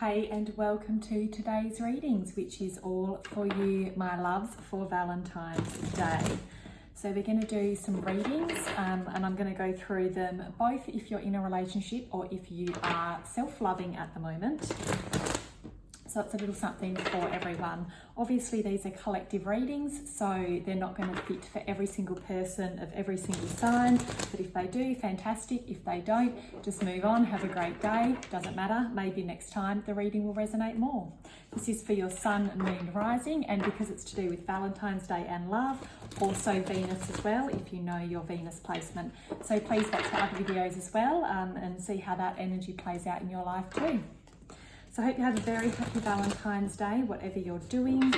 Hey, and welcome to today's readings, which is all for you, my loves, for Valentine's Day. So we're going to do some readings and I'm going to go through them both if you're in a relationship or if you are self-loving at the moment. So it's a little something for everyone. Obviously, these are collective readings, so they're not going to fit for every single person of every single sign. But if they do, fantastic. If they don't, just move on. Have a great day. Doesn't matter. Maybe next time the reading will resonate more. This is for your sun, moon, rising, and because it's to do with Valentine's Day and love, also Venus as well, if you know your Venus placement. So please watch the other videos as well and see how that energy plays out in your life too. So I hope you have a very happy Valentine's Day, whatever you're doing,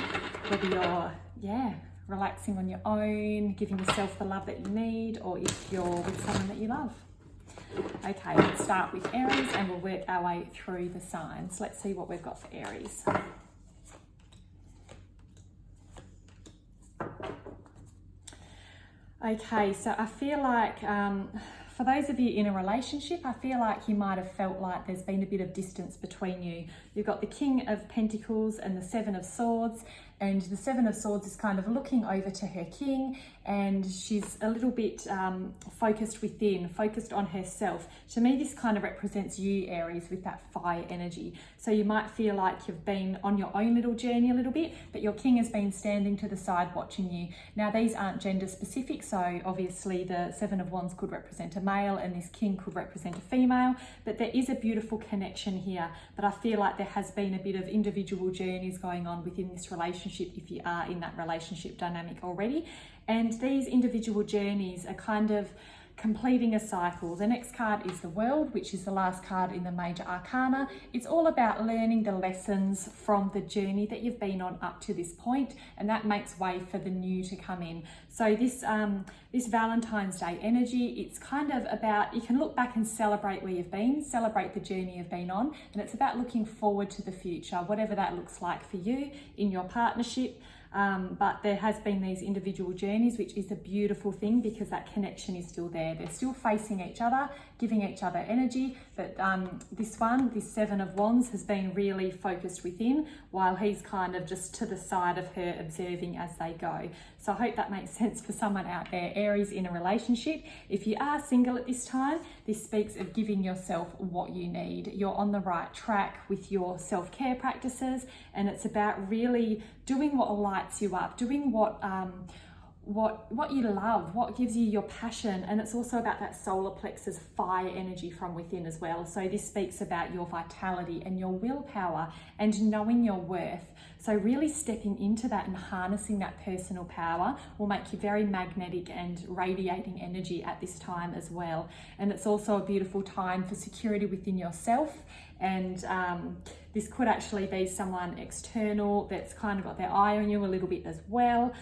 whether you're, relaxing on your own, giving yourself the love that you need, or if you're with someone that you love. Okay, let's start with Aries and we'll work our way through the signs. Let's see what we've got for Aries. Okay, so I feel like for those of you in a relationship, I feel like you might have felt like there's been a bit of distance between you. You've got the King of Pentacles and the Seven of Swords, and the Seven of Swords is kind of looking over to her king, and she's a little bit focused within, focused on herself. To me, this kind of represents you, Aries, with that fire energy. So you might feel like you've been on your own little journey a little bit, but your king has been standing to the side watching you. Now, these aren't gender specific, so obviously the Seven of Wands could represent a male and this king could represent a female, but there is a beautiful connection here. But I feel like there has been a bit of individual journeys going on within this relationship if you are in that relationship dynamic already. And these individual journeys are kind of completing a cycle. The next card is the World, which is the last card in the major arcana. It's all about learning the lessons from the journey that you've been on up to this point, and that makes way for the new to come in. So this Valentine's Day energy, it's kind of about, you can look back and celebrate where you've been, celebrate the journey you've been on, and it's about looking forward to the future, whatever that looks like for you in your partnership. But there has been these individual journeys, which is a beautiful thing because that connection is still there. They're still facing each other, giving each other energy. But this Seven of Wands has been really focused within, while he's kind of just to the side of her, observing as they go. So I hope that makes sense for someone out there, Aries, in a relationship. If you are single at this time, this speaks of giving yourself what you need. You're on the right track with your self-care practices, and it's about really doing what lights you up, doing what you love, what gives you your passion. And it's also about that solar plexus fire energy from within as well. So this speaks about your vitality and your willpower and knowing your worth. So really stepping into that and harnessing that personal power will make you very magnetic and radiating energy at this time as well. And it's also a beautiful time for security within yourself. And this could actually be someone external that's kind of got their eye on you a little bit as well.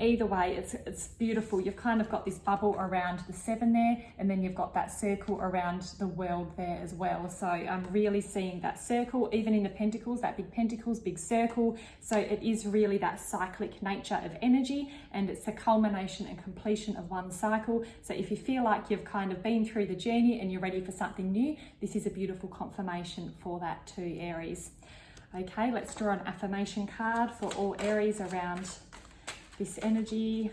Either way, it's beautiful. You've kind of got this bubble around the seven there, and then you've got that circle around the world there as well. So I'm really seeing that circle, even in the pentacles, that big pentacles, big circle. So it is really that cyclic nature of energy, and it's the culmination and completion of one cycle. So if you feel like you've kind of been through the journey and you're ready for something new, this is a beautiful confirmation for that too, Aries. Okay, let's draw an affirmation card for all Aries around this energy.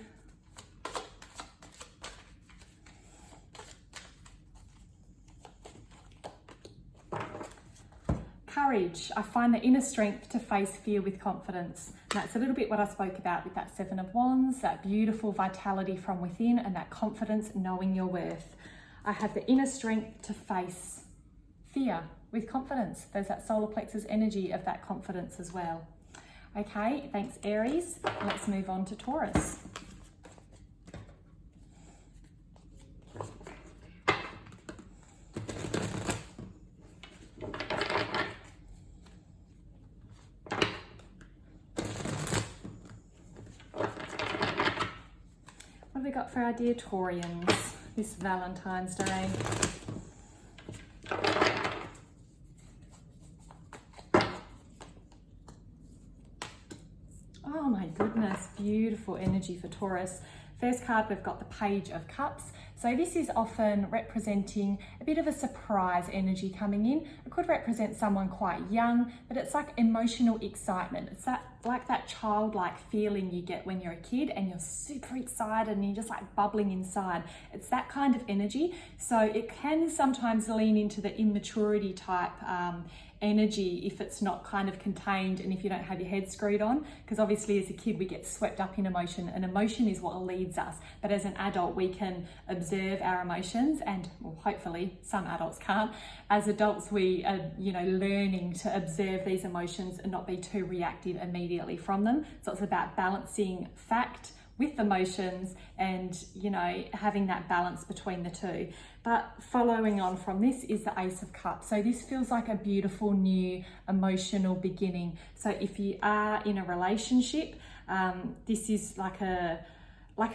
Courage. I find the inner strength to face fear with confidence. And that's a little bit what I spoke about with that Seven of Wands, that beautiful vitality from within and that confidence, knowing your worth. I have the inner strength to face fear with confidence. There's that solar plexus energy of that confidence as well. Okay, thanks Aries. Let's move on to Taurus. What have we got for our dear Taurians this Valentine's Day? Oh my goodness, beautiful energy for Taurus. First card, we've got the Page of Cups. So this is often representing a bit of a surprise energy coming in. It could represent someone quite young, but it's like emotional excitement. It's like that childlike feeling you get when you're a kid and you're super excited and you're just like bubbling inside. It's that kind of energy. So it can sometimes lean into the immaturity type energy if it's not kind of contained and if you don't have your head screwed on, because obviously as a kid we get swept up in emotion, and emotion is what leads us. But as an adult we can observe our emotions, and well, hopefully some adults can't. As adults we are, you know, learning to observe these emotions and not be too reactive immediately from them. So it's about balancing fact with emotions and, you know, having that balance between the two. But following on from this is the Ace of Cups. So this feels like a beautiful new emotional beginning. So if you are in a relationship, this is like a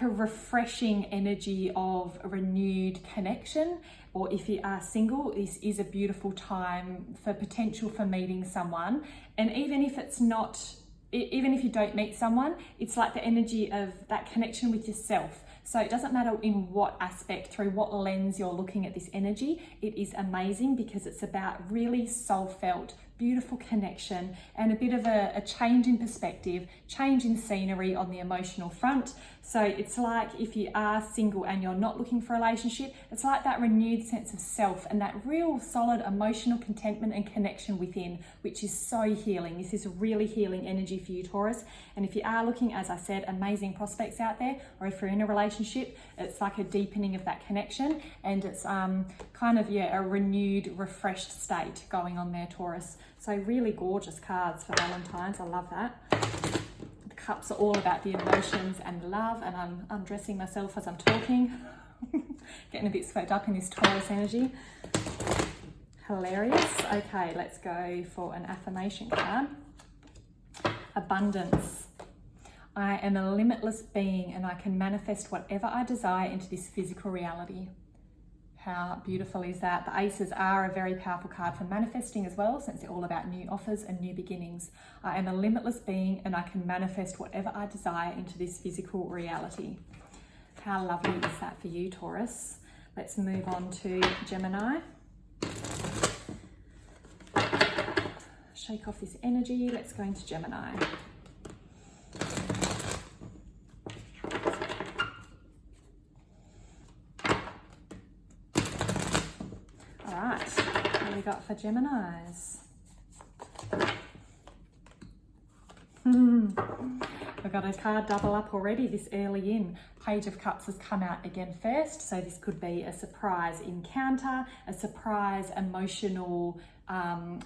refreshing energy of a renewed connection. Or if you are single, this is a beautiful time for potential for meeting someone. And even if it's not, even if you don't meet someone, it's like the energy of that connection with yourself. So it doesn't matter in what aspect, through what lens you're looking at this energy, it is amazing because it's about really soul-felt, beautiful connection and a bit of a change in perspective, change in scenery on the emotional front. So it's like if you are single and you're not looking for a relationship, it's like that renewed sense of self and that real solid emotional contentment and connection within, which is so healing. This is really healing energy for you, Taurus. And if you are looking, as I said, amazing prospects out there, or if you're in a relationship, it's like a deepening of that connection, and it's kind of, yeah, a renewed, refreshed state going on there, Taurus. So really gorgeous cards for Valentine's. I love that. The cups are all about the emotions and love, and I'm undressing myself as I'm talking. Getting a bit swept up in this Taurus energy. Hilarious. Okay, let's go for an affirmation card. Abundance. I am a limitless being and I can manifest whatever I desire into this physical reality. How beautiful is that? The aces are a very powerful card for manifesting as well, since they're all about new offers and new beginnings. I am a limitless being and I can manifest whatever I desire into this physical reality. How lovely is that for you, Taurus? Let's move on to Gemini. Shake off this energy. Let's go into Gemini. Got for Geminis. We've got a card double up already this early in. Page of Cups has come out again first, so this could be a surprise encounter, a surprise emotional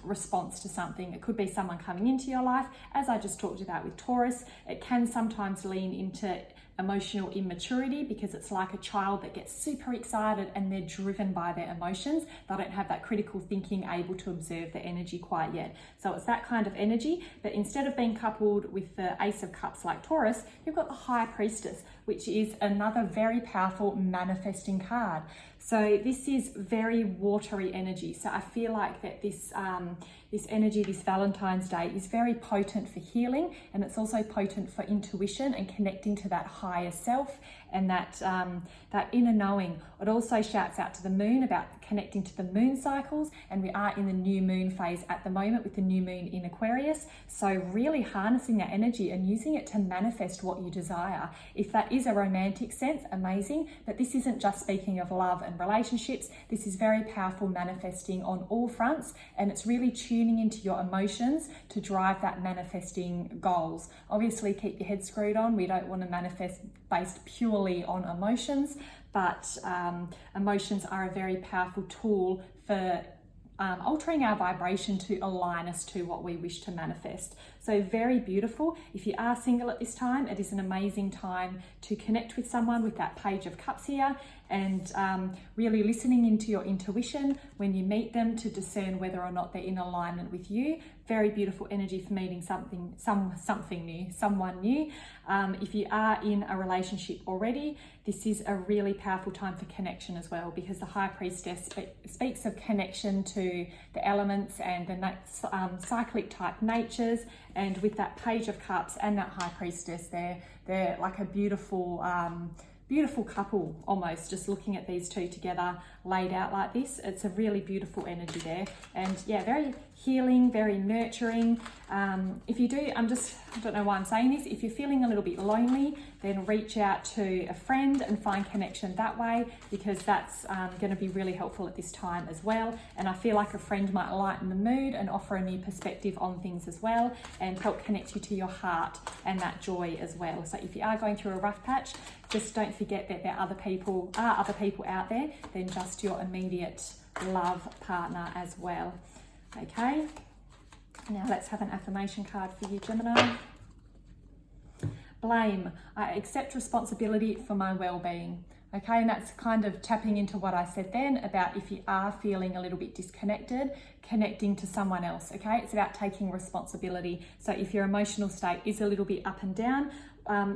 response to something. It could be someone coming into your life. As I just talked about with Taurus, it can sometimes lean into emotional immaturity because it's like a child that gets super excited and they're driven by their emotions. They don't have that critical thinking able to observe the energy quite yet. So it's that kind of energy, but instead of being coupled with the Ace of Cups like Taurus, you've got the High Priestess, which is another very powerful manifesting card. So this is very watery energy. So I feel like that this energy, this Valentine's Day, is very potent for healing, and it's also potent for intuition and connecting to that higher self and that inner knowing. It also shouts out to the moon about connecting to the moon cycles, and we are in the new moon phase at the moment with the new moon in Aquarius. So really harnessing that energy and using it to manifest what you desire. If that is a romantic sense, amazing, but this isn't just speaking of love and relationships. This is very powerful manifesting on all fronts, and it's really tuning into your emotions to drive that manifesting goals. Obviously keep your head screwed on. We don't want to manifest based purely on emotions, but emotions are a very powerful tool for altering our vibration to align us to what we wish to manifest. So very beautiful. If you are single at this time, it is an amazing time to connect with someone with that Page of Cups here, and really listening into your intuition when you meet them to discern whether or not they're in alignment with you. Very beautiful energy for meeting someone new. If you are in a relationship already, this is a really powerful time for connection as well, because the High Priestess speaks of connection to the elements and the cyclic type natures. And with that Page of Cups and that High Priestess, they're like a beautiful beautiful couple almost, just looking at these two together laid out like this. It's a really beautiful energy there, and yeah, very healing, very nurturing. If you do, I don't know why I'm saying this, if you're feeling a little bit lonely, then reach out to a friend and find connection that way, because that's going to be really helpful at this time as well. And I feel like a friend might lighten the mood and offer a new perspective on things as well, and help connect you to your heart and that joy as well. So if you are going through a rough patch, just don't forget that there are other people out there than just your immediate love partner as well. Okay, now let's have an affirmation card for you, Gemini. Blame. I accept responsibility for my well-being. Okay, and that's kind of tapping into what I said then about if you are feeling a little bit disconnected, connecting to someone else. Okay, it's about taking responsibility. So if your emotional state is a little bit up and down,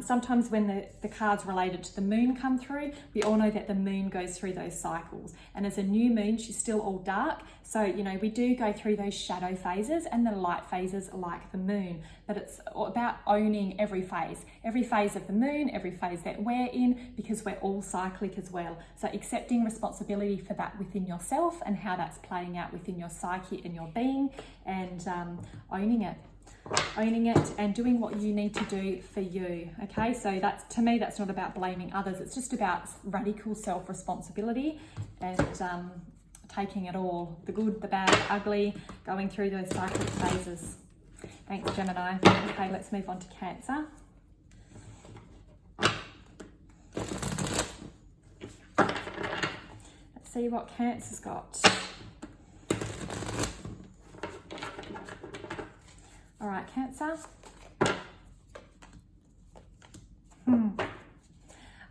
sometimes when the cards related to the moon come through, we all know that the moon goes through those cycles, and as a new moon, she's still all dark. So, you know, we do go through those shadow phases and the light phases like the moon, but it's about owning every phase of the moon, every phase that we're in, because we're all cyclic as well. So accepting responsibility for that within yourself and how that's playing out within your psyche and your being, and owning it and doing what you need to do for you. Okay, so that's, to me, that's not about blaming others, it's just about radical self-responsibility and taking it all, the good, the bad, the ugly, going through those cyclic phases. Thanks, Gemini. Okay, let's move on to Cancer. Let's see what Cancer's got. All right, Cancer.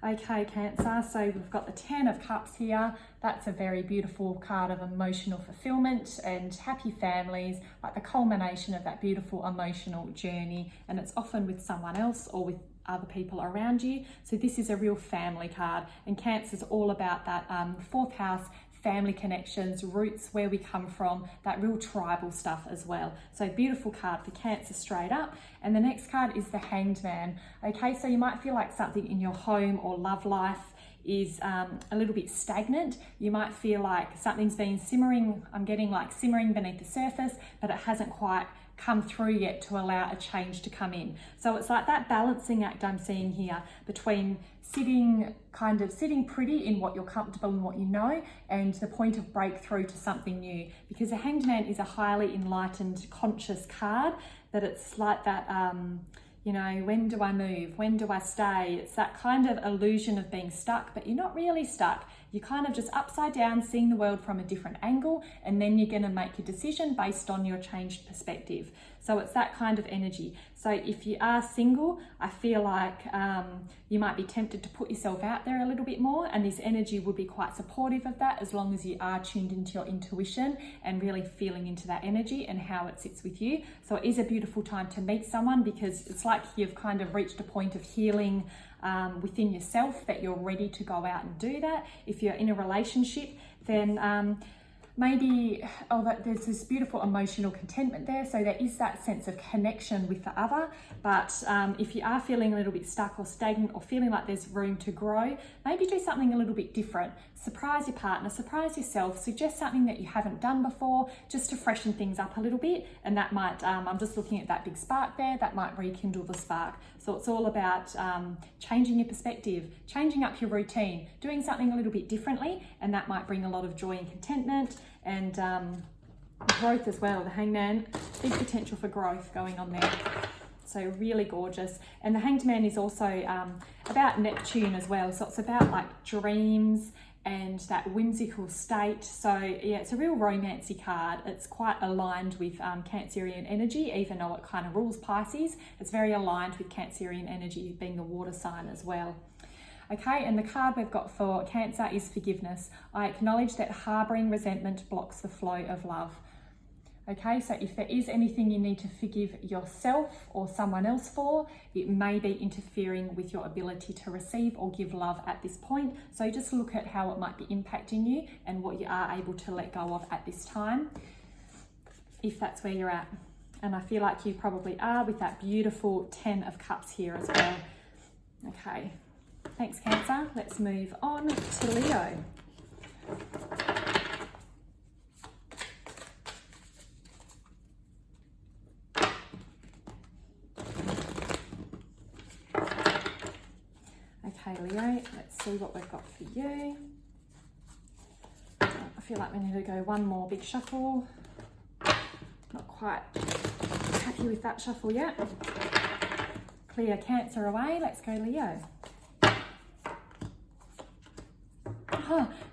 Okay, Cancer, so we've got the 10 of Cups here. That's a very beautiful card of emotional fulfillment and happy families, like the culmination of that beautiful emotional journey, and it's often with someone else or with other people around you. So this is a real family card, and Cancer's all about that fourth house, family connections, roots, where we come from, that real tribal stuff as well. So beautiful card for Cancer straight up. And the next card is the Hanged Man. Okay, so you might feel like something in your home or love life is a little bit stagnant. You might feel like something's been simmering, I'm getting like simmering beneath the surface, but it hasn't quite come through yet to allow a change to come in. So it's like that balancing act I'm seeing here between sitting pretty in what you're comfortable and what you know, and the point of breakthrough to something new, because a Hanged Man is a highly enlightened, conscious card, that it's like that you know, when do I move? When do I stay? It's that kind of illusion of being stuck, but you're not really stuck. You're kind of just upside down, seeing the world from a different angle, and then you're going to make a decision based on your changed perspective. So it's that kind of energy. So if you are single, I feel like you might be tempted to put yourself out there a little bit more, and this energy would be quite supportive of that, as long as you are tuned into your intuition and really feeling into that energy and how it sits with you. So it is a beautiful time to meet someone, because it's like you've kind of reached a point of healing within yourself, that you're ready to go out and do that. If you're in a relationship, then maybe there's this beautiful emotional contentment there, so there is that sense of connection with the other. But if you are feeling a little bit stuck or stagnant, or feeling like there's room to grow, maybe do something a little bit different. Surprise your partner, surprise yourself, suggest something that you haven't done before, just to freshen things up a little bit, and that might, I'm just looking at that big spark there, that might rekindle the spark. So it's all about changing your perspective, changing up your routine, doing something a little bit differently, and that might bring a lot of joy and contentment and growth as well. The Hangman, big potential for growth going on there. So really gorgeous. And the Hanged Man is also about Neptune as well. So it's about like dreams and that whimsical state. So yeah, it's a real romancy card. It's quite aligned with Cancerian energy, even though it kind of rules Pisces. It's very aligned with Cancerian energy, being the water sign as well. Okay, and the card we've got for Cancer is forgiveness. I acknowledge that harboring resentment blocks the flow of love. Okay, so if there is anything you need to forgive yourself or someone else for, it may be interfering with your ability to receive or give love at this point. So just look at how it might be impacting you and what you are able to let go of at this time, if that's where you're at. And I feel like you probably are, with that beautiful 10 of Cups here as well. Okay. Thanks, Cancer. Let's move on to Leo. Okay, Leo, let's see what we've got for you. I feel like we need to go one more big shuffle. Not quite happy with that shuffle yet. Clear Cancer away. Let's go, Leo.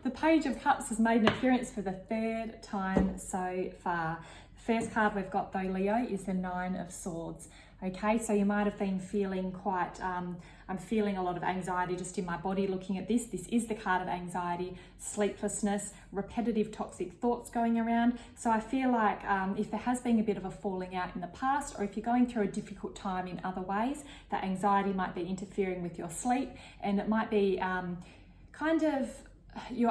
The Page of Cups has made an appearance for the 3rd time so far. The first card we've got though, Leo, is the 9 of Swords. Okay, so you might have been feeling quite, I'm feeling a lot of anxiety just in my body looking at this. This is the card of anxiety, sleeplessness, repetitive toxic thoughts going around. So I feel like if there has been a bit of a falling out in the past, or if you're going through a difficult time in other ways, that anxiety might be interfering with your sleep, and it might be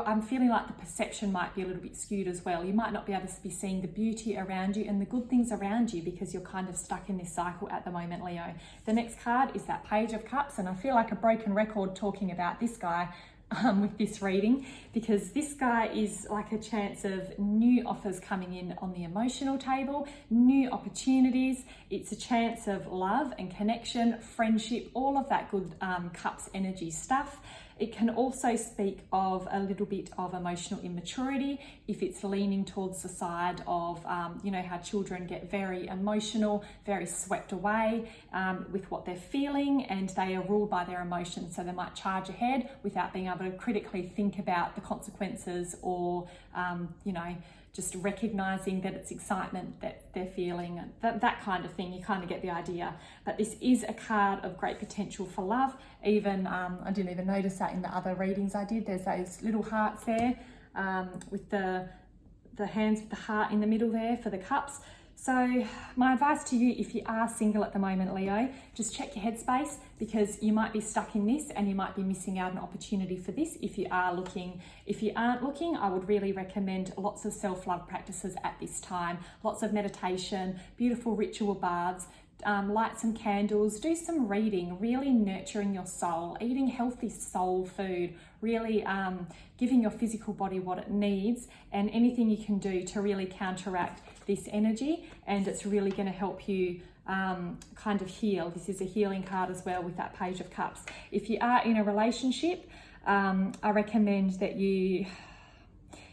I'm feeling like the perception might be a little bit skewed as well. You might not be able to be seeing the beauty around you and the good things around you because you're kind of stuck in this cycle at the moment, Leo. The next card is that Page of Cups, and I feel like a broken record talking about this guy with this reading, because this guy is like a chance of new offers coming in on the emotional table, new opportunities. It's a chance of love and connection, friendship, all of that good Cups energy stuff. It can also speak of a little bit of emotional immaturity if it's leaning towards the side of, you know, how children get very emotional, very swept away with what they're feeling, and they are ruled by their emotions. So they might charge ahead without being able to critically think about the consequences, or, you know, just recognizing that it's excitement that they're feeling, that kind of thing. You kind of get the idea. But this is a card of great potential for love. Even, I didn't even notice that in the other readings I did. There's those little hearts there with the hands with the heart in the middle there for the cups. So my advice to you, if you are single at the moment, Leo, just check your headspace, because you might be stuck in this and you might be missing out an opportunity for this if you are looking. If you aren't looking, I would really recommend lots of self-love practices at this time, lots of meditation, beautiful ritual baths, light some candles, do some reading, really nurturing your soul, eating healthy soul food, really giving your physical body what it needs, and anything you can do to really counteract this energy. And it's really going to help you kind of heal. This is a healing card as well with that Page of Cups. If you are in a relationship, I recommend that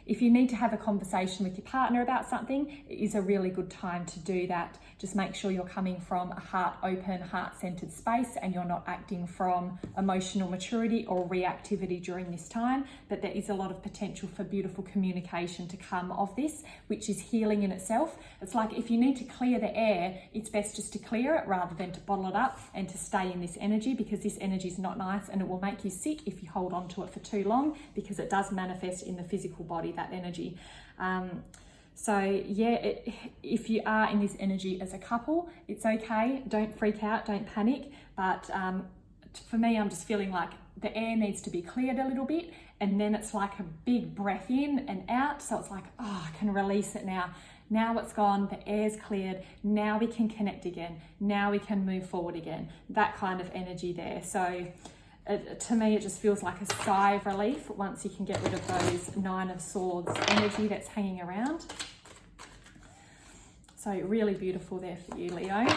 if you need to have a conversation with your partner about something, it is a really good time to do that. Just make sure you're coming from a heart open, heart-centered space, and you're not acting from emotional maturity or reactivity during this time. But there is a lot of potential for beautiful communication to come of this, which is healing in itself. It's like if you need to clear the air, it's best just to clear it rather than to bottle it up and to stay in this energy, because this energy is not nice and it will make you sick if you hold on to it for too long, because it does manifest in the physical body, that energy. So yeah, if you are in this energy as a couple, it's okay. Don't freak out, don't panic. But for me, I'm just feeling like the air needs to be cleared a little bit, and then it's like a big breath in and out. So it's like, oh, I can release it now. Now it's gone, the air's cleared, now we can connect again. Now we can move forward again. That kind of energy there. So to me, it just feels like a sigh of relief once you can get rid of those 9 of Swords energy that's hanging around. So really beautiful there for you, Leo.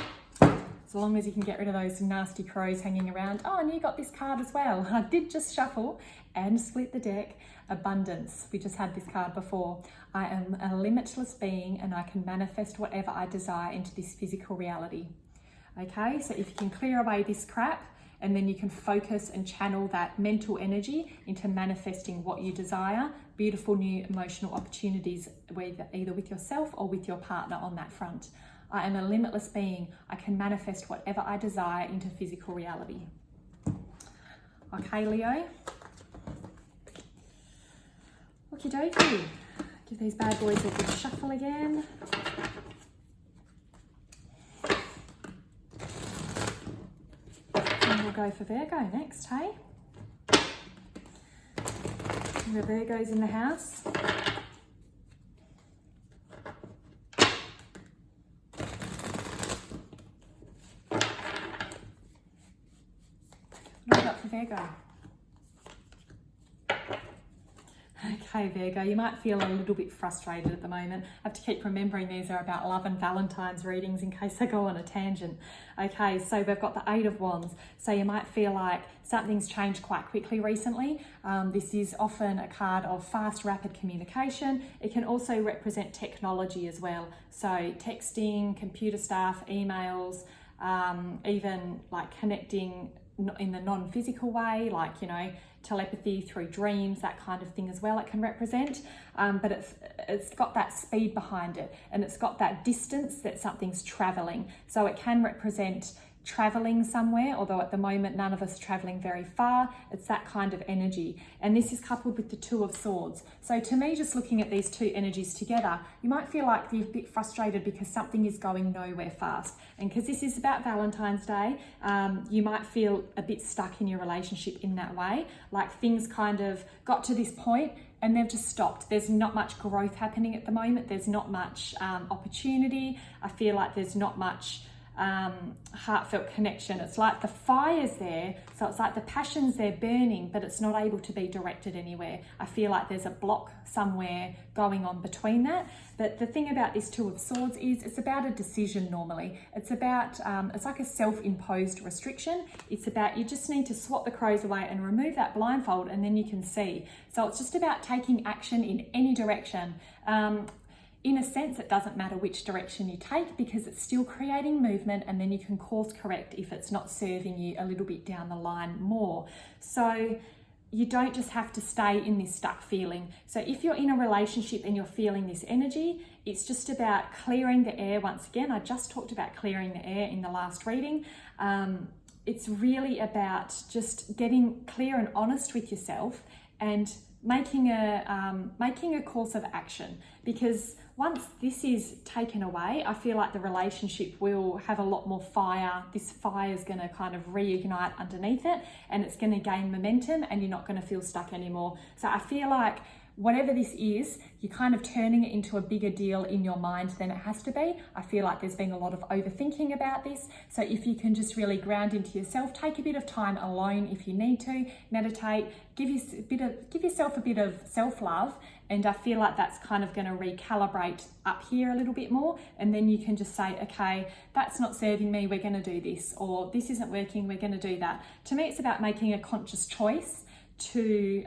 As long as you can get rid of those nasty crows hanging around. Oh, and you got this card as well. I did just shuffle and split the deck. Abundance. We just had this card before. I am a limitless being and I can manifest whatever I desire into this physical reality. Okay, so if you can clear away this crap, and then you can focus and channel that mental energy into manifesting what you desire, beautiful new emotional opportunities, either with yourself or with your partner on that front. I am a limitless being. I can manifest whatever I desire into physical reality. Okay, Leo. Okie dokie. Give these bad boys a good shuffle again. And we'll go for Virgo next, hey? The Virgo's in the house. What have we got for Virgo? Okay, Virgo, you might feel a little bit frustrated at the moment. I have to keep remembering these are about love and Valentine's readings in case I go on a tangent. Okay, so we've got the Eight of Wands. So you might feel like something's changed quite quickly recently. This is often a card of fast, rapid communication. It can also represent technology as well. So texting, computer stuff, emails, even like connecting in the non-physical way, like, you know, telepathy through dreams, that kind of thing as well it can represent. But it's got that speed behind it, and it's got that distance that something's traveling. So it can represent traveling somewhere, although at the moment none of us are traveling very far. It's that kind of energy, and this is coupled with the Two of Swords. So to me, just looking at these two energies together, you might feel like you're a bit frustrated because something is going nowhere fast, and because this is about Valentine's Day, you might feel a bit stuck in your relationship in that way, like things kind of got to this point and they've just stopped. There's not much growth happening at the moment. There's not much opportunity. I feel like there's not much heartfelt connection. It's like the fire's there, so it's like the passion's there burning, but it's not able to be directed anywhere. I feel like there's a block somewhere going on between that. But the thing about this Two of Swords is it's about a decision normally. It's about, it's like a self-imposed restriction. It's about, you just need to swat the crows away and remove that blindfold, and then you can see. So it's just about taking action in any direction. In a sense, it doesn't matter which direction you take because it's still creating movement, and then you can course correct if it's not serving you a little bit down the line more. So you don't just have to stay in this stuck feeling. So if you're in a relationship and you're feeling this energy, it's just about clearing the air. Once again, I just talked about clearing the air in the last reading. It's really about just getting clear and honest with yourself and making a course of action, because once this is taken away, I feel like the relationship will have a lot more fire. This fire is going to kind of reignite underneath it, and it's going to gain momentum, and you're not going to feel stuck anymore. So I feel like whatever this is, you're kind of turning it into a bigger deal in your mind than it has to be. I feel like there's been a lot of overthinking about this. So if you can just really ground into yourself, take a bit of time alone if you need to, meditate, give yourself a bit of self-love, and I feel like that's kind of going to recalibrate up here a little bit more. And then you can just say, okay, that's not serving me, we're going to do this, or this isn't working, we're going to do that. To me, it's about making a conscious choice to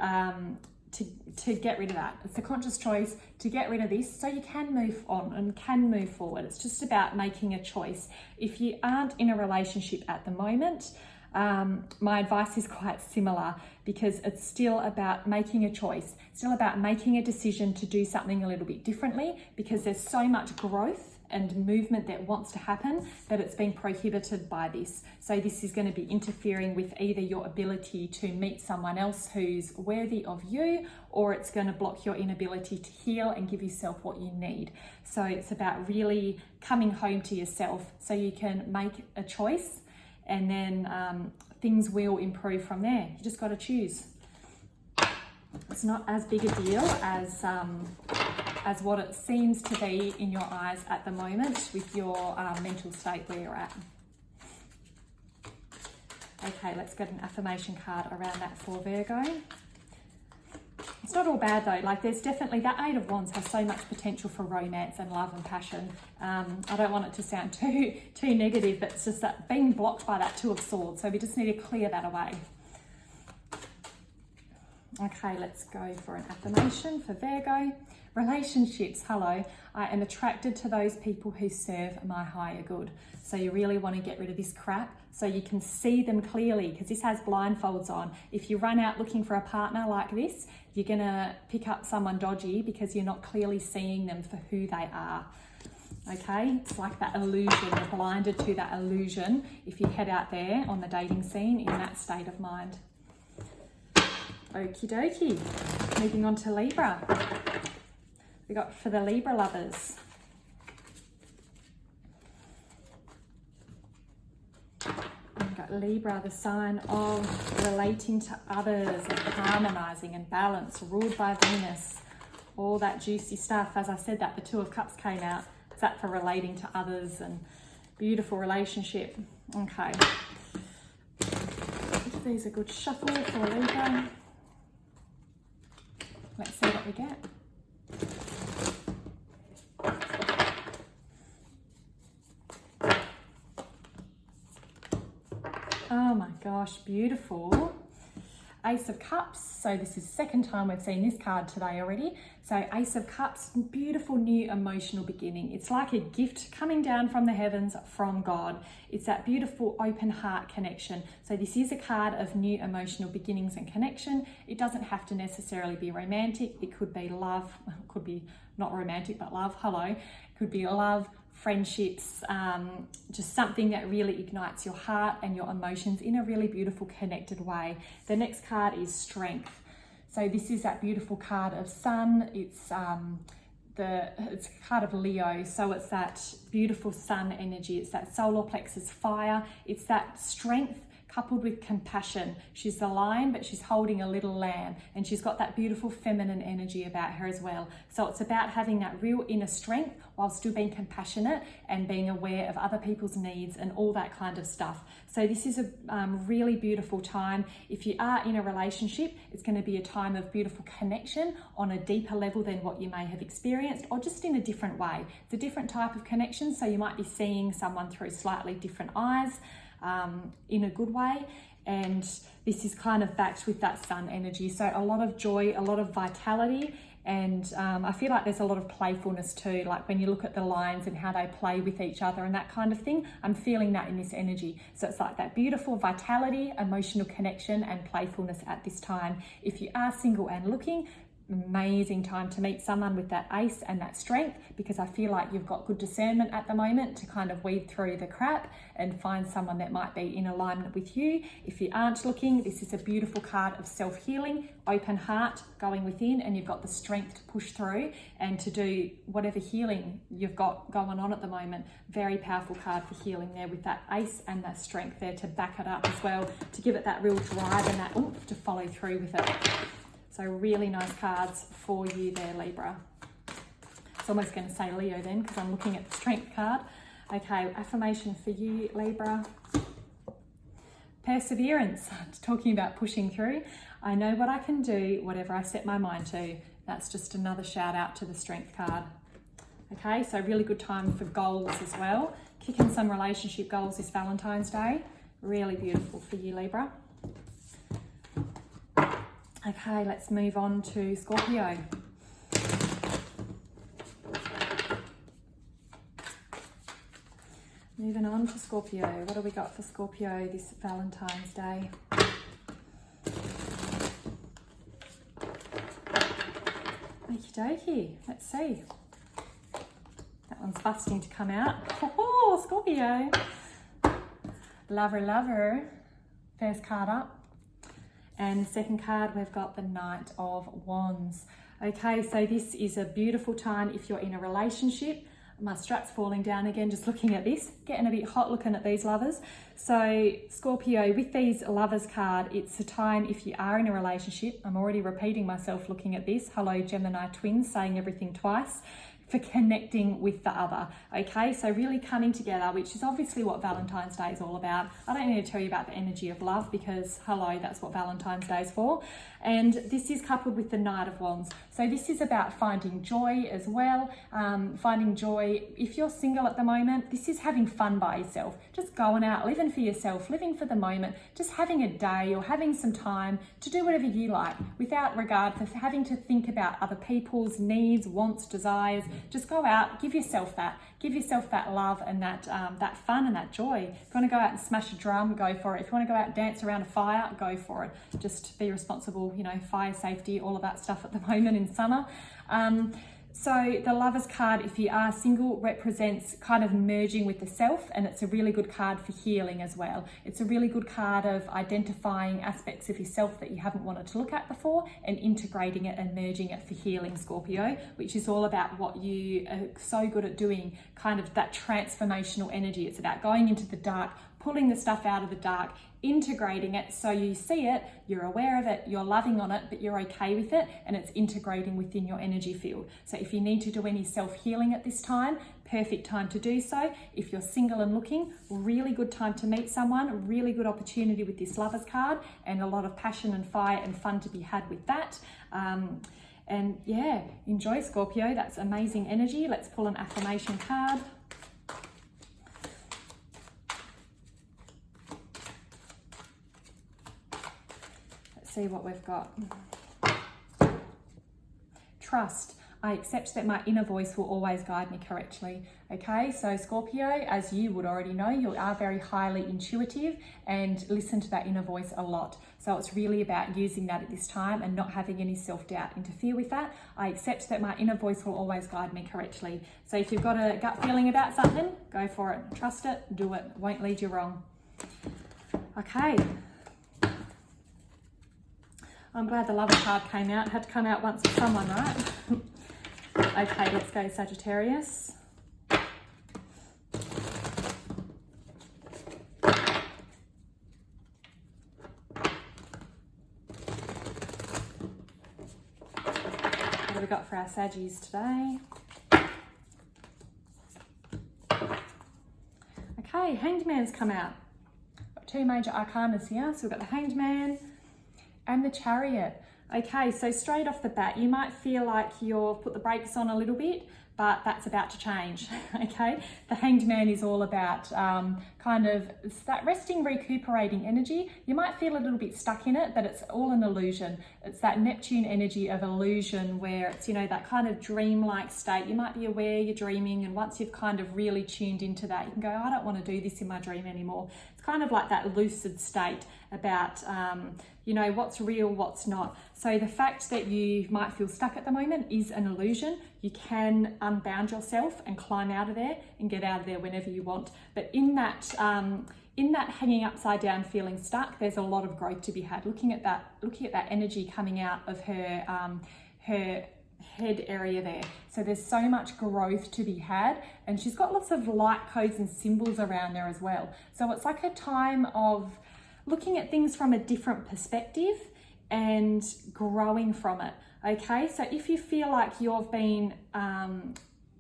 get rid of that. It's a conscious choice to get rid of this so you can move on and can move forward. It's just about making a choice. If you aren't in a relationship at the moment, my advice is quite similar, because it's still about making a choice, still about making a decision to do something a little bit differently, because there's so much growth and movement that wants to happen that it's been prohibited by this. So this is going to be interfering with either your ability to meet someone else who's worthy of you, or it's going to block your inability to heal and give yourself what you need. So it's about really coming home to yourself so you can make a choice, and then things will improve from there. You just got to choose. It's not as big a deal as what it seems to be in your eyes at the moment with your mental state where you're at. Okay, let's get an affirmation card around that for Virgo. It's not all bad though. Like, there's definitely, that Eight of Wands has so much potential for romance and love and passion. I don't want it to sound too negative, but it's just that being blocked by that Two of Swords. So we just need to clear that away. Okay, let's go for an affirmation for Virgo. Relationships, hello. I am attracted to those people who serve my higher good. So you really want to get rid of this crap so you can see them clearly, because this has blindfolds on. If you run out looking for a partner like this, you're going to pick up someone dodgy because you're not clearly seeing them for who they are. Okay, it's like that illusion. You're blinded to that illusion if you head out there on the dating scene in that state of mind. Okie dokie. Moving on to Libra. We got for the Libra lovers. We've got Libra, the sign of relating to others and harmonizing and balance, ruled by Venus. All that juicy stuff. As I said that, the Two of Cups came out. It's that for relating to others and beautiful relationship. Okay. Give these a good shuffle for Libra. Let's see what we get. Oh my gosh, beautiful. Ace of Cups. So this is the second time we've seen this card today already. So Ace of Cups, beautiful new emotional beginning. It's like a gift coming down from the heavens from God. It's that beautiful open heart connection. So this is a card of new emotional beginnings and connection. It doesn't have to necessarily be romantic. It could be love. It could be not romantic, but love. Hello. It could be love, friendships, just something that really ignites your heart and your emotions in a really beautiful connected way. The next card is Strength. So this is that beautiful card of Sun. It's a card of Leo, so it's that beautiful Sun energy. It's that solar plexus fire. It's that strength coupled with compassion. She's the lion, but she's holding a little lamb, and she's got that beautiful feminine energy about her as well. So it's about having that real inner strength while still being compassionate and being aware of other people's needs and all that kind of stuff. So this is a really beautiful time. If you are in a relationship, it's going to be a time of beautiful connection on a deeper level than what you may have experienced, or just in a different way. It's a different type of connection, so you might be seeing someone through slightly different eyes, in a good way, and this is kind of backed with that Sun energy. So a lot of joy, a lot of vitality, and I feel like there's a lot of playfulness too, like when you look at the lions and how they play with each other and that kind of thing. I'm feeling that in this energy. So it's like that beautiful vitality, emotional connection and playfulness at this time. If you are single and looking, amazing time to meet someone with that ace and that strength, because I feel like you've got good discernment at the moment to kind of weed through the crap and find someone that might be in alignment with you. If you aren't looking, this is a beautiful card of self-healing, open heart, going within, and you've got the strength to push through and to do whatever healing you've got going on at the moment. Very powerful card for healing there with that ace and that strength there to back it up as well, to give it that real drive and that oomph to follow through with it. So really nice cards for you there, Libra. It's almost going to say Leo then, because I'm looking at the Strength card. Okay, affirmation for you, Libra. Perseverance. It's talking about pushing through. I know what I can do, whatever I set my mind to. That's just another shout out to the Strength card. Okay, so really good time for goals as well. Kicking some relationship goals this Valentine's Day. Really beautiful for you, Libra. Okay, let's move on to Scorpio. Moving on to Scorpio. What do we got for Scorpio this Valentine's Day? Okie dokie. Let's see. That one's busting to come out. Oh, Scorpio. Lover, lover. First card up. And the second card, we've got the Knight of Wands. Okay, so this is a beautiful time if you're in a relationship. My strap's falling down again just looking at this. Getting a bit hot looking at these lovers. So Scorpio, with these lovers card, it's a time if you are in a relationship. I'm already repeating myself looking at this. Hello, Gemini twins, saying everything twice. For connecting with the other. Okay, so really coming together, which is obviously what Valentine's Day is all about. I don't need to tell you about the energy of love, because hello, that's what Valentine's Day is for. And this is coupled with the Knight of Wands. So this is about finding joy as well. Finding joy, if you're single at the moment, this is having fun by yourself. Just going out, living for yourself, living for the moment, just having a day or having some time to do whatever you like without regard for having to think about other people's needs, wants, desires. Just go out, give yourself that love and that fun and that joy. If you want to go out and smash a drum, go for it. If you want to go out and dance around a fire, go for it. Just be responsible, you know, fire safety, all of that stuff at the moment in summer. So the Lovers card, if you are single, represents kind of merging with the self, and it's a really good card for healing as well. It's a really good card of identifying aspects of yourself that you haven't wanted to look at before and integrating it and merging it for healing, Scorpio, which is all about what you are so good at doing, kind of that transformational energy. It's about going into the dark, pulling the stuff out of the dark, integrating it so you see it, you're aware of it, you're loving on it, but you're okay with it, and it's integrating within your energy field. So if you need to do any self-healing at this time, perfect time to do so. If you're single and looking, really good time to meet someone, really good opportunity with this Lovers card, and a lot of passion and fire and fun to be had with that. And yeah, enjoy, Scorpio. That's amazing energy. Let's pull an affirmation card. Let's see what we've got. Trust. I accept that my inner voice will always guide me correctly. Okay, so Scorpio, as you would already know, you are very highly intuitive and listen to that inner voice a lot. So it's really about using that at this time and not having any self-doubt interfere with that. I accept that my inner voice will always guide me correctly. So if you've got a gut feeling about something, go for it. Trust it, do it. It won't lead you wrong. Okay. I'm glad the Lover card came out. It had to come out once for someone, right? Okay, let's go Sagittarius. What have we got for our Saggies today? Okay, Hanged Man's come out. Got two major arcanas here. So we've got the Hanged Man and the Chariot. Okay, so straight off the bat, you might feel like you've put the brakes on a little bit, but that's about to change, okay? The Hanged Man is all about kind of that resting, recuperating energy. You might feel a little bit stuck in it, but it's all an illusion. It's that Neptune energy of illusion where it's, you know, that kind of dreamlike state. You might be aware you're dreaming, and once you've kind of really tuned into that, you can go, I don't want to do this in my dream anymore. It's kind of like that lucid state about, you know, what's real, what's not. So the fact that you might feel stuck at the moment is an illusion. You can unbound yourself and climb out of there and get out of there whenever you want. But in that hanging upside down, feeling stuck, there's a lot of growth to be had. Looking at that energy coming out of her head area there. So there's so much growth to be had, and she's got lots of light codes and symbols around there as well. So it's like a time of looking at things from a different perspective and growing from it. Okay, so if you feel like you've been,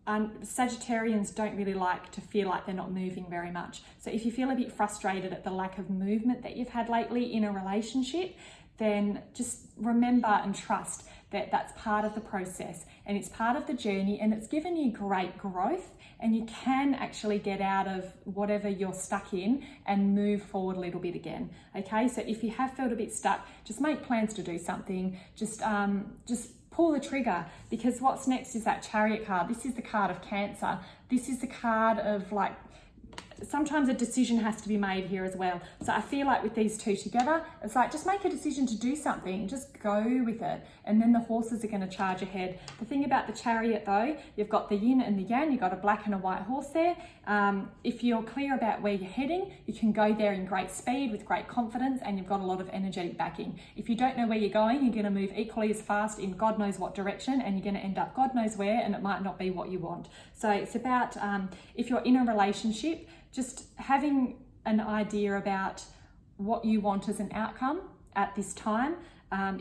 Sagittarians don't really like to feel like they're not moving very much. So if you feel a bit frustrated at the lack of movement that you've had lately in a relationship, then just remember and trust that that's part of the process and it's part of the journey, and it's given you great growth, and you can actually get out of whatever you're stuck in and move forward a little bit again. Okay, so if you have felt a bit stuck, just make plans to do something. Just pull the trigger, because what's next is that Chariot card. This is the card of Cancer. This is the card of, like, sometimes a decision has to be made here as well. So I feel like with these two together, it's like, just make a decision to do something, just go with it, and then the horses are going to charge ahead. The thing about the Chariot though, you've got the yin and the yang, you've got a black and a white horse there. If you're clear about where you're heading, you can go there in great speed with great confidence, and you've got a lot of energetic backing. If you don't know where you're going, you're going to move equally as fast in God knows what direction, and you're going to end up God knows where, and it might not be what you want. So it's about, if you're in a relationship, just having an idea about what you want as an outcome at this time.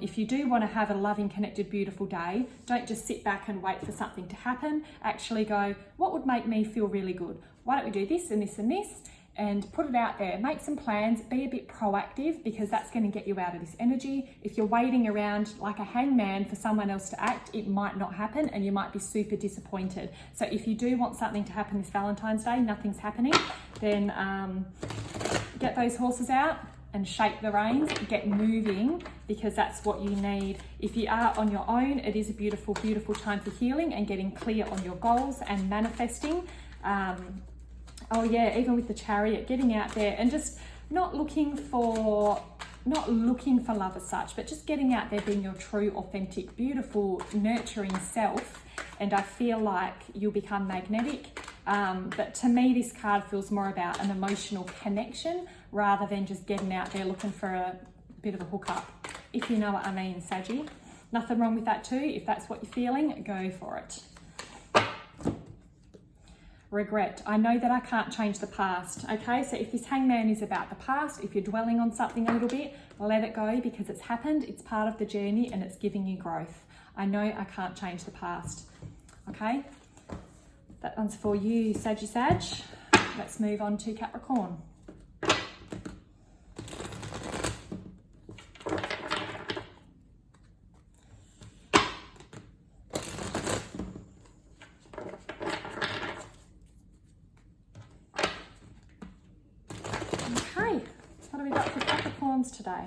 If you do want to have a loving, connected, beautiful day, don't just sit back and wait for something to happen. Actually go, what would make me feel really good? Why don't we do this and this and this? And put it out there. Make some plans, be a bit proactive, because that's going to get you out of this energy. If you're waiting around like a hangman for someone else to act, it might not happen, and you might be super disappointed. So if you do want something to happen this Valentine's Day, nothing's happening, then get those horses out and shake the reins, get moving, because that's what you need. If you are on your own, it is a beautiful, beautiful time for healing and getting clear on your goals and manifesting. Oh yeah, even with the Chariot, getting out there and just not looking for love as such, but just getting out there, being your true, authentic, beautiful, nurturing self. And I feel like you'll become magnetic. But to me, this card feels more about an emotional connection rather than just getting out there looking for a bit of a hookup, if you know what I mean, Saggy. Nothing wrong with that too. If that's what you're feeling, go for it. Regret. I know that I can't change the past. Okay, so if this hangman is about the past, if you're dwelling on something a little bit, let it go, because it's happened, it's part of the journey, and it's giving you growth. I know I can't change the past. Okay, that one's for you, Saggy Sag. Let's move on to Capricorn. do we got for Capricorns today?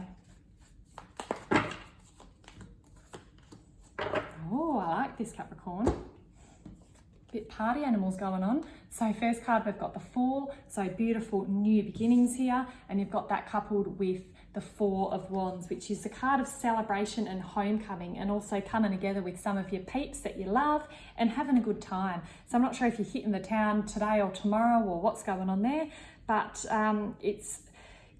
Oh, I like this, Capricorn. Bit party animals going on. So first card, we've got the Fool. So beautiful new beginnings here. And you've got that coupled with the Four of Wands, which is the card of celebration and homecoming, and also coming together with some of your peeps that you love and having a good time. So I'm not sure if you're hitting the town today or tomorrow or what's going on there, but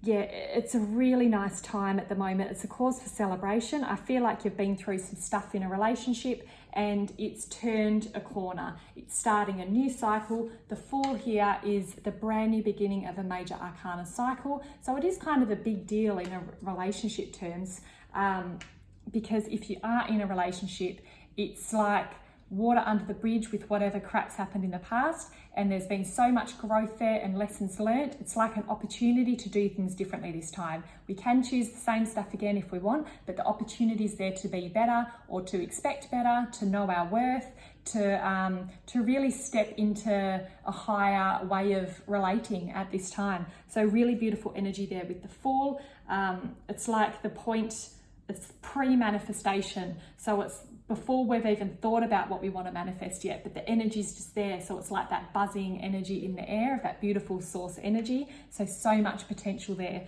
it's a really nice time at the moment. It's a cause for celebration. I feel like you've been through some stuff in a relationship and it's turned a corner. It's starting a new cycle. The Fool here is the brand new beginning of a major arcana cycle. So it is kind of a big deal in a relationship terms, because if you are in a relationship, it's like water under the bridge with whatever crap's happened in the past, and there's been so much growth there and lessons learnt. It's like an opportunity to do things differently this time. We can choose the same stuff again if we want, but the opportunity is there to be better or to expect better, to know our worth, to really step into a higher way of relating at this time. So really beautiful energy there with the Fool. It's like the point, it's pre-manifestation. So it's before we've even thought about what we want to manifest yet, but the energy's just there. So it's like that buzzing energy in the air of that beautiful source energy. So much potential there.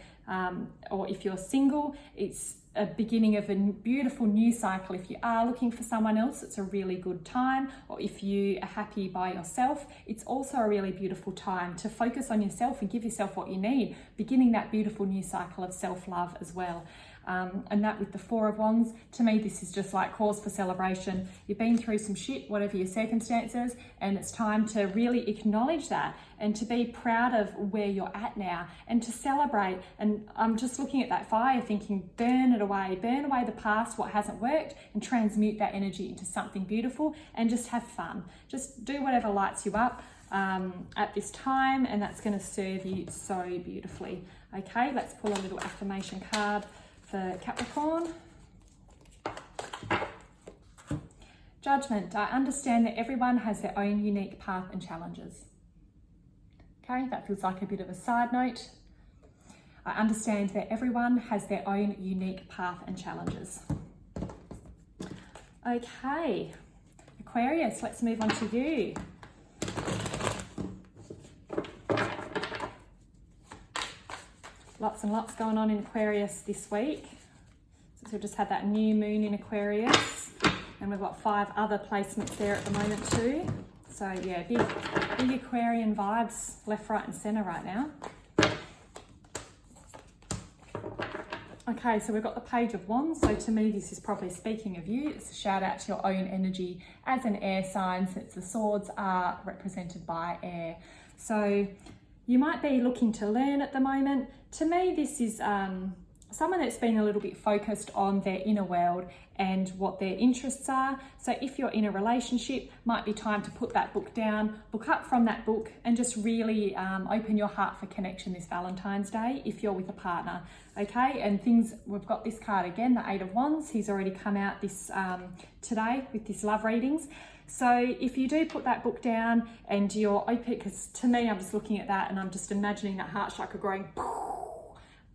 Or if you're single, it's a beginning of a beautiful new cycle. If you are looking for someone else, it's a really good time. Or if you are happy by yourself, it's also a really beautiful time to focus on yourself and give yourself what you need, beginning that beautiful new cycle of self-love as well. And that with the Four of Wands, to me, this is just like cause for celebration. You've been through some shit, whatever your circumstances, and it's time to really acknowledge that and to be proud of where you're at now and to celebrate. And I'm just looking at that fire thinking, burn away the past, what hasn't worked, and transmute that energy into something beautiful and just have fun. Just do whatever lights you up at this time, and that's going to serve you so beautifully. Okay, let's pull a little affirmation card for Capricorn. Judgment. I understand that everyone has their own unique path and challenges. Okay, that feels like a bit of a side note. I understand that everyone has their own unique path and challenges. Okay, Aquarius, let's move on to you. Lots and lots going on in Aquarius this week. So we've just had that new moon in Aquarius, and we've got 5 other placements there at the moment too. So yeah, big Aquarian vibes left, right and centre right now. Okay, so we've got the Page of Wands. So to me, this is probably speaking of you. It's a shout out to your own energy as an air sign, since the swords are represented by air. So you might be looking to learn at the moment. To me, this is someone that's been a little bit focused on their inner world and what their interests are. So if you're in a relationship, might be time to put that book down, look up from that book, and just really open your heart for connection this Valentine's Day if you're with a partner. Okay, and things, we've got this card again, the 8 of Wands. He's already come out this today with this love readings. So if you do put that book down and you're open, because to me, I'm just looking at that and I'm just imagining that heart chakra going,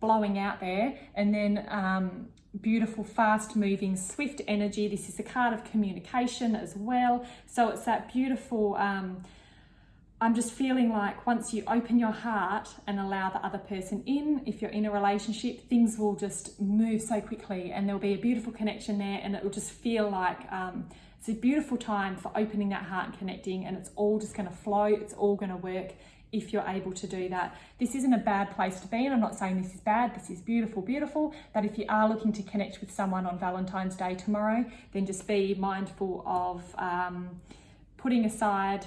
blowing out there, and then beautiful, fast moving, swift energy. This is a card of communication as well. So it's that beautiful, I'm just feeling like once you open your heart and allow the other person in, if you're in a relationship, things will just move so quickly and there'll be a beautiful connection there, and it will just feel like it's a beautiful time for opening that heart and connecting, and it's all just going to flow. It's all going to work if you're able to do that. This isn't a bad place to be, and I'm not saying this is bad. This is beautiful, beautiful. But if you are looking to connect with someone on Valentine's Day tomorrow, then just be mindful of putting aside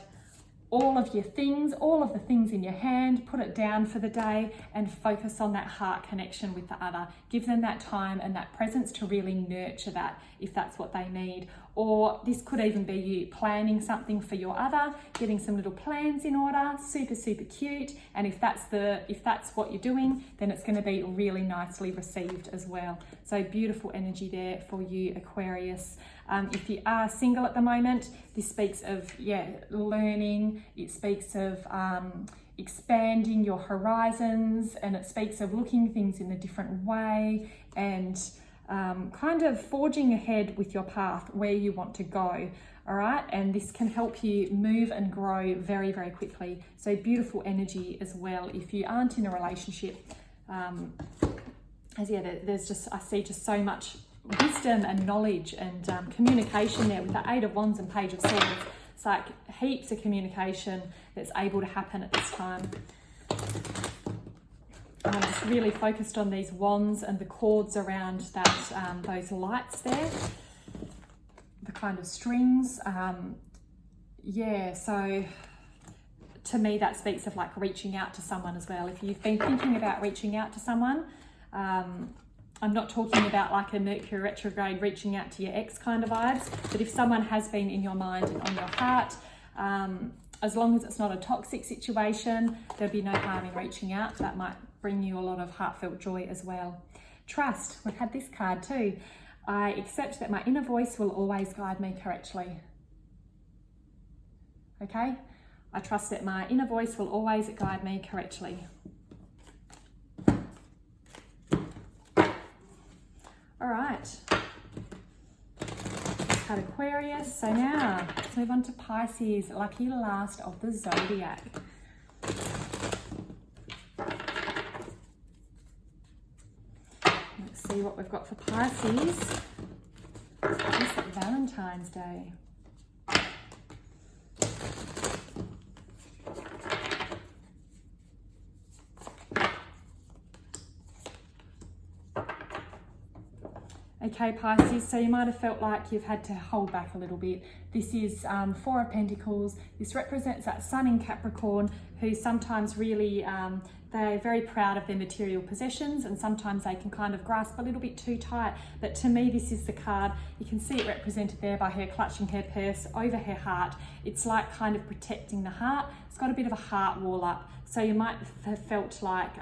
all of your things, all of the things in your hand, put it down for the day and focus on that heart connection with the other. Give them that time and that presence to really nurture that if that's what they need. Or this could even be you planning something for your other, getting some little plans in order, super, super cute. And if that's what you're doing, then it's going to be really nicely received as well. So beautiful energy there for you, Aquarius. If you are single at the moment, this speaks of, learning. It speaks of, expanding your horizons, and it speaks of looking things in a different way and kind of forging ahead with your path where you want to go. All right, and this can help you move and grow very, very quickly. So beautiful energy as well if you aren't in a relationship. There's just, I see just so much wisdom and knowledge and communication there with the Eight of Wands and Page of Swords. It's like heaps of communication that's able to happen at this time. I'm just really focused on these wands and the cords around that, those lights there, the kind of strings. So to me that speaks of like reaching out to someone as well. If you've been thinking about reaching out to someone, I'm not talking about like a Mercury retrograde reaching out to your ex kind of vibes, but if someone has been in your mind and on your heart, as long as it's not a toxic situation, there'll be no harm in reaching out. That might bring you a lot of heartfelt joy as well. Trust, we've had this card too. I accept that my inner voice will always guide me correctly. Okay? I trust that my inner voice will always guide me correctly. All right. Had Aquarius. So now let's move on to Pisces, lucky last of the zodiac. Let's see what we've got for Pisces. It's Valentine's Day. Okay, Pisces, so you might have felt like you've had to hold back a little bit. This is Four of Pentacles. This represents that sun in Capricorn who sometimes really, they're very proud of their material possessions, and sometimes they can kind of grasp a little bit too tight. But to me, this is the card. You can see it represented there by her clutching her purse over her heart. It's like kind of protecting the heart. It's got a bit of a heart wall up. So you might have felt like,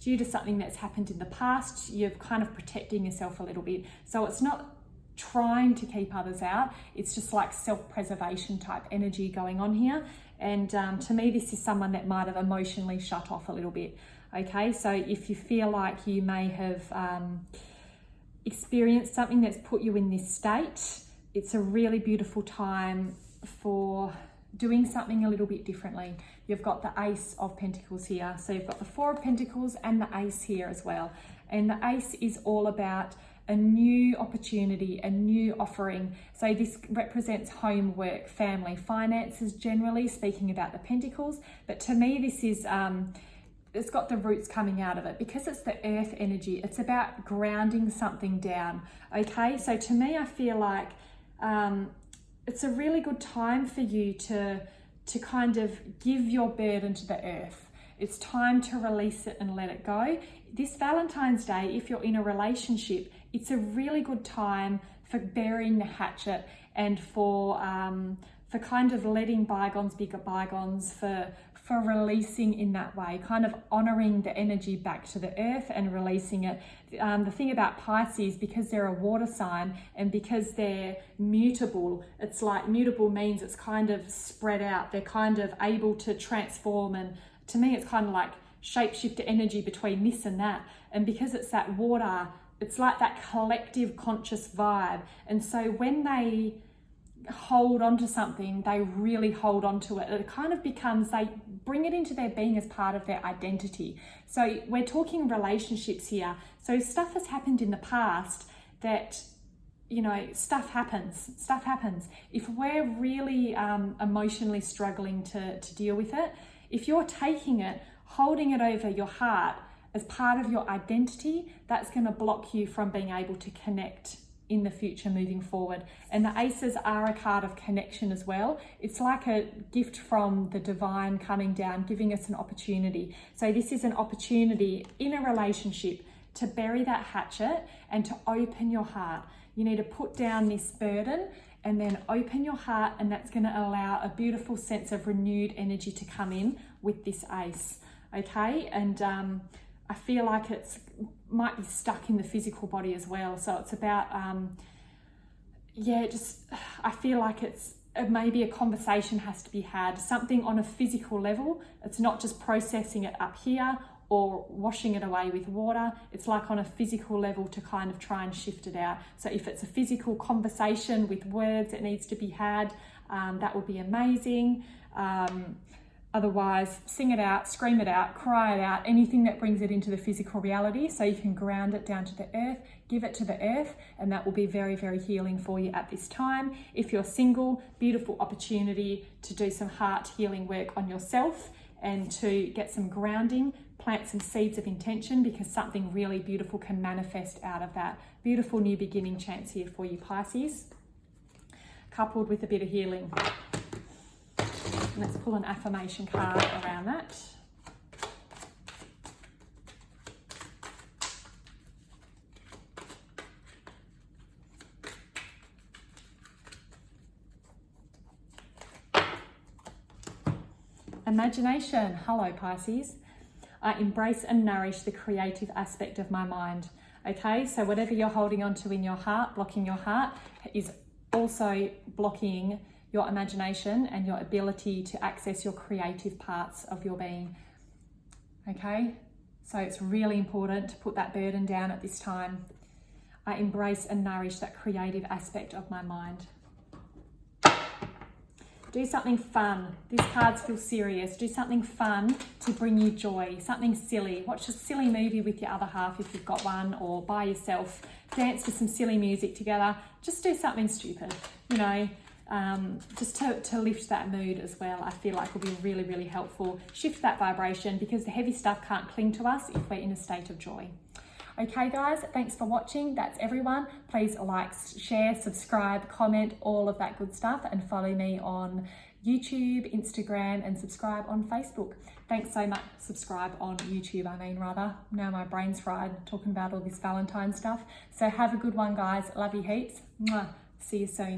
due to something that's happened in the past, you're kind of protecting yourself a little bit. So it's not trying to keep others out, it's just like self-preservation type energy going on here. And to me, this is someone that might have emotionally shut off a little bit. Okay, so if you feel like you may have experienced something that's put you in this state, it's a really beautiful time for doing something a little bit differently. You've got the Ace of Pentacles here. So you've got the Four of Pentacles and the Ace here as well. And the Ace is all about a new opportunity, a new offering. So this represents home, work, family, finances generally, speaking about the Pentacles. But to me, this is, it's got the roots coming out of it because it's the earth energy. It's about grounding something down. Okay, so to me, I feel like it's a really good time for you to kind of give your burden to the earth. It's time to release it and let it go. This Valentine's Day, if you're in a relationship, it's a really good time for burying the hatchet and for kind of letting bygones be bygones, for releasing in that way, kind of honoring the energy back to the earth and releasing it. The thing about Pisces, because they're a water sign and because they're mutable, it's like mutable means it's kind of spread out. They're kind of able to transform, and to me it's kind of like shapeshifter energy between this and that. And because it's that water, it's like that collective conscious vibe. And so when they hold on to something, they really hold on to it. It kind of becomes, they bring it into their being as part of their identity. So we're talking relationships here. So stuff has happened in the past that, you know, stuff happens. If we're really emotionally struggling to deal with it, if you're taking it, holding it over your heart as part of your identity, that's going to block you from being able to connect in the future moving forward. And the aces are a card of connection as well. It's like a gift from the divine coming down, giving us an opportunity. So this is an opportunity in a relationship to bury that hatchet and to open your heart. You need to put down this burden and then open your heart, and that's going to allow a beautiful sense of renewed energy to come in with this ace. Okay, and I feel like it's might be stuck in the physical body as well. So it's about, I feel like it's maybe a conversation has to be had, something on a physical level. It's not just processing it up here or washing it away with water. It's like on a physical level to kind of try and shift it out. So if it's a physical conversation with words that needs to be had, that would be amazing. Otherwise, sing it out, scream it out, cry it out, anything that brings it into the physical reality, so you can ground it down to the earth, give it to the earth, and that will be very, very healing for you at this time. If you're single, beautiful opportunity to do some heart healing work on yourself and to get some grounding, plant some seeds of intention, because something really beautiful can manifest out of that. Beautiful new beginning chance here for you, Pisces, coupled with a bit of healing. Let's pull an affirmation card around that. Imagination. Hello, Pisces. I embrace and nourish the creative aspect of my mind. Okay, so whatever you're holding on to in your heart, blocking your heart, is also blocking your imagination and your ability to access your creative parts of your being. Okay, so it's really important to put that burden down at this time. I embrace and nourish that creative aspect of my mind. Do something fun. These cards feel serious. Do something fun to bring you joy, something silly. Watch a silly movie with your other half if you've got one, or by yourself. Dance to some silly music together. Just do something stupid, you know, just to lift that mood as well. I feel like will be really, really helpful. Shift that vibration, because the heavy stuff can't cling to us if we're in a state of joy. Okay guys, thanks for watching. That's everyone. Please like, share, subscribe, comment, all of that good stuff, and follow me on YouTube, Instagram, and subscribe on Facebook. Thanks so much. Subscribe on YouTube, rather. Now my brain's fried talking about all this Valentine stuff. So have a good one, guys. Love you heaps. Mwah. See you soon.